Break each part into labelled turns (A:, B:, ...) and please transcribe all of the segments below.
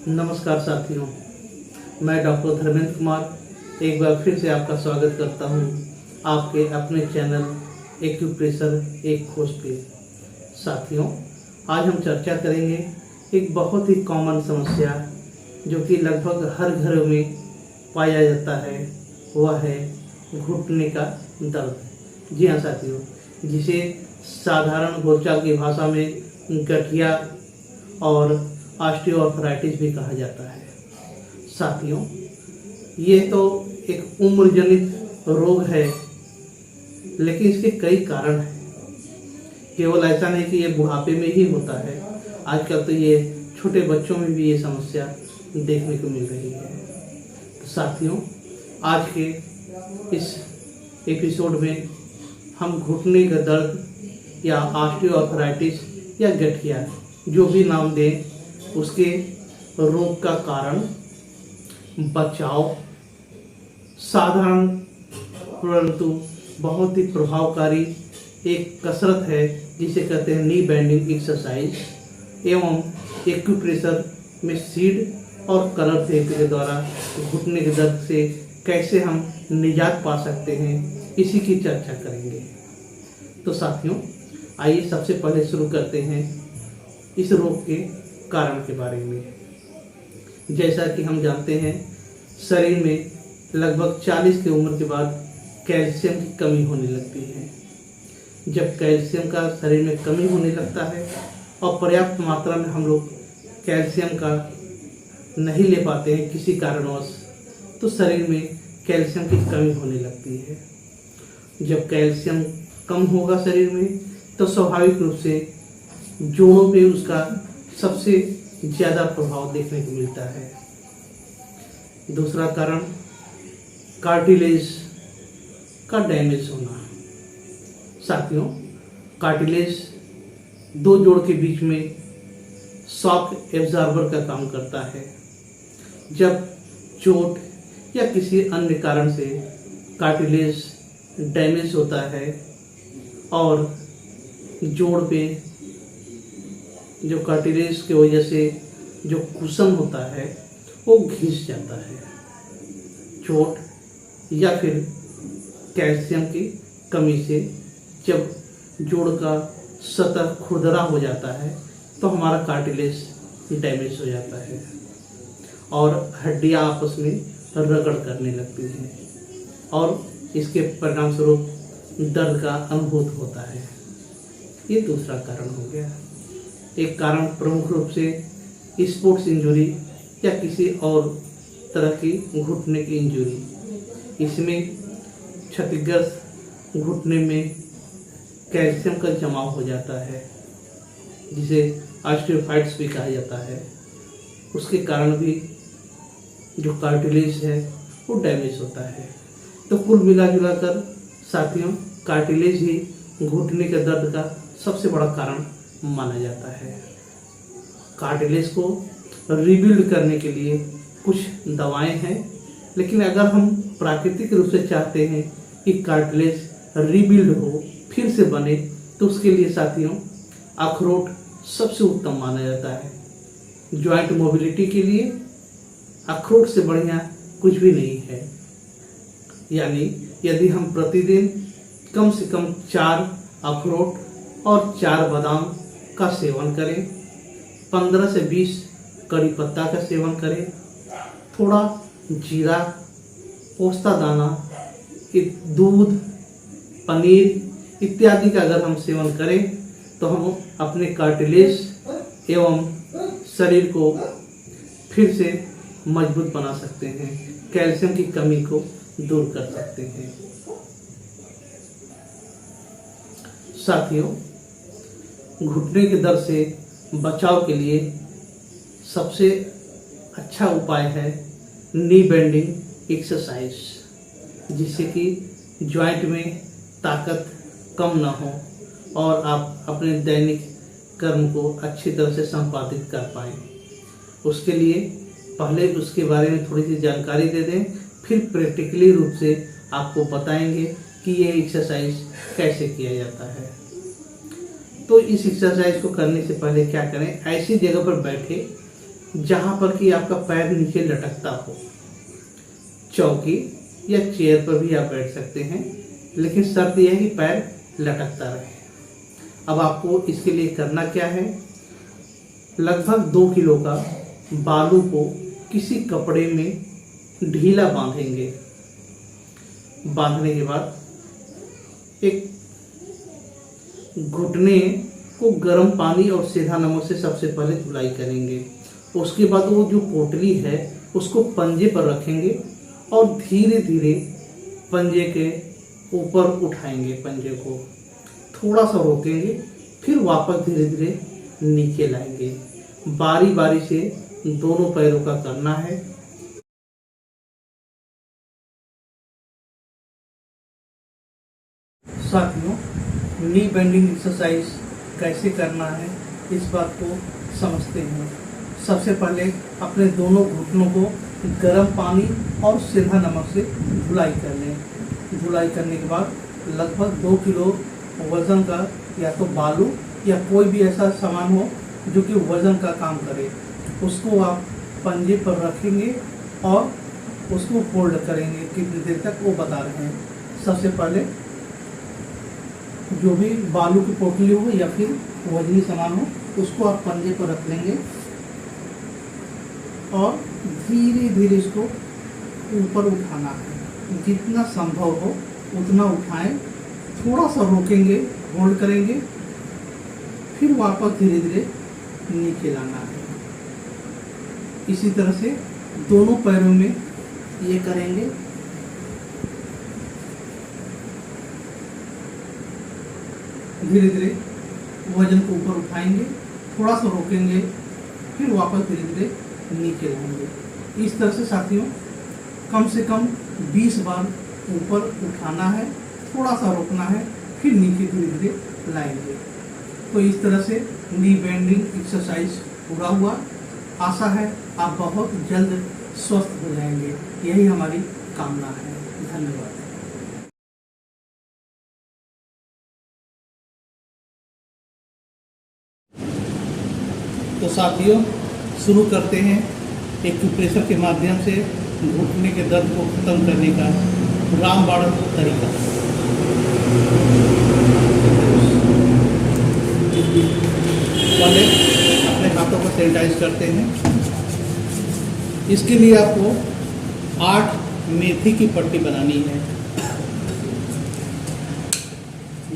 A: नमस्कार साथियों, मैं डॉक्टर धर्मेंद्र कुमार एक बार फिर से आपका स्वागत करता हूं आपके अपने चैनल एक्यूप्रेशर एक खोज पे। साथियों, आज हम चर्चा करेंगे एक बहुत ही कॉमन समस्या जो कि लगभग हर घर में पाया जाता है, वह है घुटने का दर्द। जी हाँ साथियों, जिसे साधारण बोलचाल की भाषा में गठिया और ऑस्टियोआर्थराइटिस भी कहा जाता है। साथियों, ये तो एक उम्र जनित रोग है, लेकिन इसके कई कारण हैं। केवल ऐसा नहीं कि ये बुढ़ापे में ही होता है, आजकल तो ये छोटे बच्चों में भी ये समस्या देखने को मिल रही है। तो साथियों, आज के इस एपिसोड में हम घुटने का दर्द या ऑस्टियोआर्थराइटिस या गठिया, जो भी नाम दें, उसके रोग का कारण, बचाव, साधारण परंतु बहुत ही प्रभावकारी एक कसरत है जिसे कहते हैं नी बेंडिंग एक्सरसाइज, एवं एक्यूप्रेशर में सीड और कलर थेरेपी के द्वारा घुटने के दर्द से कैसे हम निजात पा सकते हैं, इसी की चर्चा करेंगे। तो साथियों, आइए सबसे पहले शुरू करते हैं इस रोग के कारण के बारे में। जैसा कि हम जानते हैं, शरीर में लगभग 40 की उम्र के बाद कैल्शियम की कमी होने लगती है। जब कैल्शियम का शरीर में कमी होने लगता है और पर्याप्त मात्रा में हम लोग कैल्शियम का नहीं ले पाते हैं किसी कारणवश, तो शरीर में कैल्शियम की कमी होने लगती है। जब कैल्शियम कम होगा शरीर में, तो स्वाभाविक रूप से जोड़ों पे उसका सबसे ज़्यादा प्रभाव देखने को मिलता है। दूसरा कारण, कार्टिलेज का डैमेज होना। साथियों, कार्टिलेज दो जोड़ के बीच में शॉक एब्जॉर्बर का काम करता है। जब चोट या किसी अन्य कारण से कार्टिलेज डैमेज होता है और जोड़ पे जो कार्टिलेज की वजह से जो कुशन होता है वो घिस जाता है। चोट या फिर कैल्शियम की कमी से जब जोड़ का सतह खुरदरा हो जाता है, तो हमारा कार्टिलेज डैमेज हो जाता है और हड्डियां आपस में रगड़ करने लगती हैं और इसके परिणाम स्वरूप दर्द का अनुभूत होता है। ये दूसरा कारण हो गया। एक कारण प्रमुख रूप से स्पोर्ट्स इंजरी या किसी और तरह की घुटने की इंजरी। इसमें क्षतिग्रस्त घुटने में कैल्शियम का जमाव हो जाता है, जिसे ऑस्टियोफाइट्स भी कहा जाता है। उसके कारण भी जो कार्टिलेज है वो डैमेज होता है। तो कुल मिला जुला कर साथियों, कार्टिलेज ही घुटने के दर्द का सबसे बड़ा कारण माना जाता है। कार्टिलेज को रिबिल्ड करने के लिए कुछ दवाएं हैं, लेकिन अगर हम प्राकृतिक रूप से चाहते हैं कि कार्टिलेज रिबिल्ड हो, फिर से बने, तो उसके लिए साथियों अखरोट सबसे उत्तम माना जाता है। जॉइंट मोबिलिटी के लिए अखरोट से बढ़िया कुछ भी नहीं है। यानी यदि हम प्रतिदिन कम से कम 4 अखरोट और 4 बादाम का सेवन करें, 15 से 20 कड़ी पत्ता का सेवन करें, थोड़ा जीरा, पोस्ता दाना, दूध, पनीर इत्यादि का अगर हम सेवन करें, तो हम अपने कार्टिलेज एवं शरीर को फिर से मजबूत बना सकते हैं, कैल्शियम की कमी को दूर कर सकते हैं। साथियों, घुटने के दर्द से बचाव के लिए सबसे अच्छा उपाय है नी बेंडिंग एक्सरसाइज, जिससे कि जॉइंट में ताकत कम ना हो और आप अपने दैनिक कर्म को अच्छी तरह से संपादित कर पाएं। उसके लिए पहले उसके बारे में थोड़ी सी जानकारी दे दें, फिर प्रैक्टिकली रूप से आपको बताएंगे कि ये एक्सरसाइज कैसे किया जाता है। तो इस एक्सरसाइज को करने से पहले क्या करें, ऐसी जगह पर बैठे जहां पर कि आपका पैर नीचे लटकता हो। चौकी या चेयर पर भी आप बैठ सकते हैं, लेकिन शर्त यह है कि पैर लटकता रहे। अब आपको इसके लिए करना क्या है, लगभग 2 किलो का बालू को किसी कपड़े में ढीला बांधेंगे। बांधने के बाद एक घुटने को गर्म पानी और सेंधा नमक से सबसे पहले धुलाई करेंगे। उसके बाद वो जो पोटली है उसको पंजे पर रखेंगे और धीरे धीरे पंजे के ऊपर उठाएंगे। पंजे को थोड़ा सा रोकेंगे, फिर वापस धीरे धीरे नीचे लाएंगे। बारी बारी से दोनों पैरों का करना है। साथियों, नी बेंडिंग एक्सरसाइज कैसे करना है इस बात को समझते हैं। सबसे पहले अपने दोनों घुटनों को गर्म पानी और सेंधा नमक से धुलाई कर लें। धुलाई करने के बाद लगभग 2 किलो वजन का या तो बालू या कोई भी ऐसा सामान हो जो कि वजन का काम करे, उसको आप पंजे पर रखेंगे और उसको होल्ड करेंगे। कितनी देर तक वो बता रहे हैं। सबसे पहले जो भी बालू की पोटली हो या फिर वजनी सामान हो उसको आप पंजे पर रख लेंगे और धीरे धीरे इसको ऊपर उठाना है। जितना संभव हो उतना उठाएं, थोड़ा सा रोकेंगे, होल्ड करेंगे, फिर वापस धीरे धीरे नीचे लाना है। इसी तरह से दोनों पैरों में ये करेंगे। धीरे धीरे वजन को ऊपर उठाएंगे, थोड़ा सा रोकेंगे, फिर वापस धीरे धीरे नीचे लाएंगे। इस तरह से साथियों कम से कम 20 बार ऊपर उठाना है, थोड़ा सा रोकना है, फिर नीचे धीरे धीरे लाएंगे। तो इस तरह से नी बेंडिंग एक्सरसाइज पूरा हुआ। आशा है आप बहुत जल्द स्वस्थ हो जाएंगे, यही हमारी कामना है। धन्यवाद। तो साथियों शुरू करते हैं एक्यूप्रेशर के माध्यम से घुटने के दर्द को खत्म करने का रामबाण तरीका। पहले अपने हाथों को सैनिटाइज करते हैं। इसके लिए आपको 8 मेथी की पट्टी बनानी है।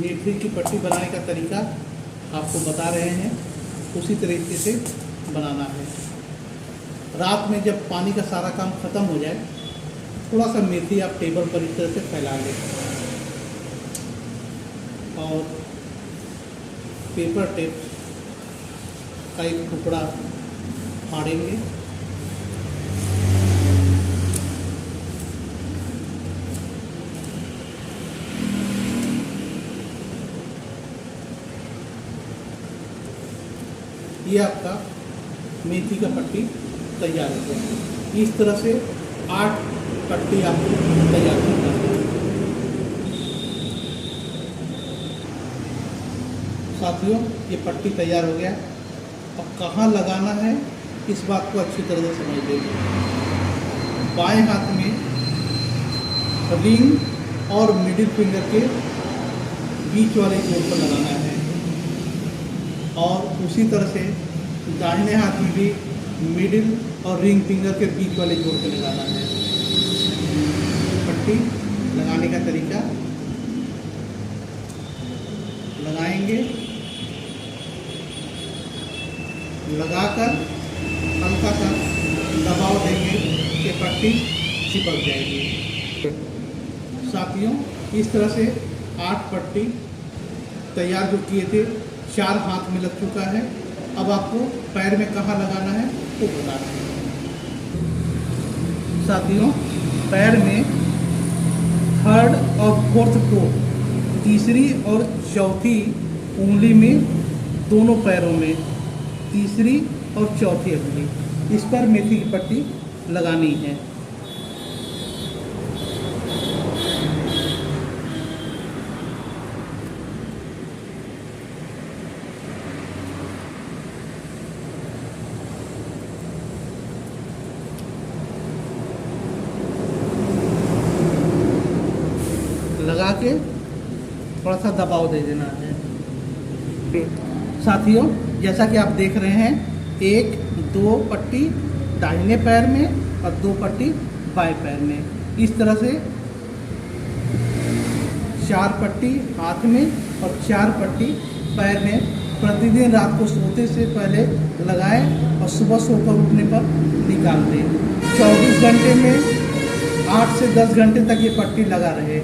A: मेथी की पट्टी बनाने का तरीका आपको बता रहे हैं, उसी तरीके से बनाना है। रात में जब पानी का सारा काम खत्म हो जाए, थोड़ा सा मेथी आप टेबल पर इस तरह से फैला लें और पेपर टेप का एक टुकड़ा फाड़ेंगे। ये आपका मेथी का पट्टी तैयार हो गया। इस तरह से 8 पट्टी आपको तैयार करना है। साथियों ये पट्टी तैयार हो गया। अब कहाँ लगाना है इस बात को अच्छी तरह से समझ लीजिए। बाएं हाथ में रिंग और मिडिल फिंगर के बीच वाले जोड़ पर लगाना है और उसी तरह से दाहिने हाथ में भी मिडिल और रिंग फिंगर के बीच वाले जोड़ पे लगाना है। पट्टी लगाने का तरीका, लगाएंगे, लगाकर हल्का सा दबाव देंगे कि पट्टी चिपक जाएगी। साथियों इस तरह से 8 पट्टी तैयार जो किए थे 4 हाथ में लग चुका है। अब आपको पैर में कहाँ लगाना है वो बताना है। साथियों पैर में 3rd और 4th टो, तीसरी और चौथी उंगली में, दोनों पैरों में तीसरी और चौथी उंगली, इस पर मेथी की पट्टी लगानी है। के थोड़ा सा दबाव दे देना है। साथियों, जैसा कि आप देख रहे हैं, 1 2 पट्टी दाहिने पैर में और 2 पट्टी बाएं पैर में। इस तरह से 4 पट्टी हाथ में और 4 पट्टी पैर में प्रतिदिन रात को सोते से पहले लगाएं और सुबह सोकर उठने पर निकाल दें। 24 घंटे में 8 से 10 घंटे तक ये पट्टी लगा रहे।